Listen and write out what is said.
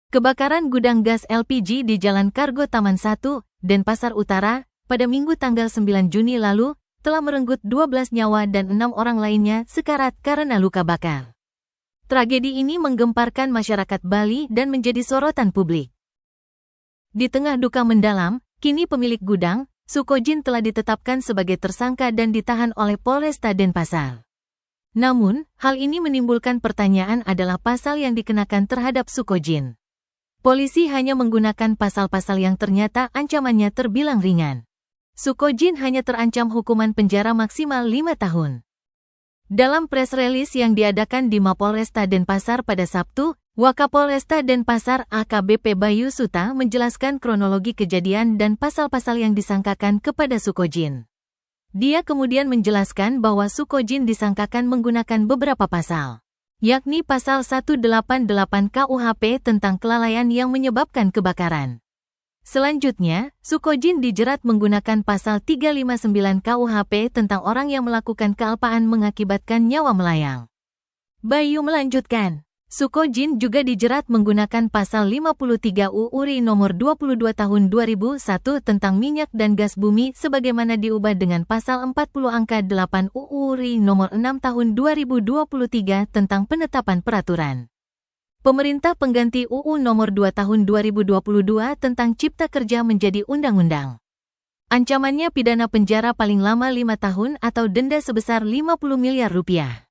Kebakaran gudang gas LPG di Jalan Kargo Taman 1, Denpasar Utara, pada Minggu tanggal 9 Juni lalu, telah merenggut 12 nyawa dan 6 orang lainnya sekarat karena luka bakar. Tragedi ini menggemparkan masyarakat Bali dan menjadi sorotan publik. Di tengah duka mendalam, kini pemilik gudang, Sukojin telah ditetapkan sebagai tersangka dan ditahan oleh Polresta Denpasar. Namun, hal ini menimbulkan pertanyaan adalah pasal yang dikenakan terhadap Sukojin. Polisi hanya menggunakan pasal-pasal yang ternyata ancamannya terbilang ringan. Sukojin hanya terancam hukuman penjara maksimal 5 tahun. Dalam press release yang diadakan di Mapolresta Denpasar pada Sabtu, Wakapolresta Denpasar AKBP Bayu Suta menjelaskan kronologi kejadian dan pasal-pasal yang disangkakan kepada Sukojin. Dia kemudian menjelaskan bahwa Sukojin disangkakan menggunakan beberapa pasal, yakni pasal 188 KUHP tentang kelalaian yang menyebabkan kebakaran. Selanjutnya, Sukojin dijerat menggunakan pasal 359 KUHP tentang orang yang melakukan kealpaan mengakibatkan nyawa melayang. Bayu melanjutkan, Sukojin juga dijerat menggunakan pasal 53 UU nomor 22 tahun 2001 tentang minyak dan gas bumi sebagaimana diubah dengan pasal 40 angka 8 UU nomor 6 tahun 2023 tentang penetapan peraturan pemerintah pengganti UU nomor 2 tahun 2022 tentang Cipta Kerja menjadi undang-undang. Ancamannya pidana penjara paling lama 5 tahun atau denda sebesar 50 miliar rupiah.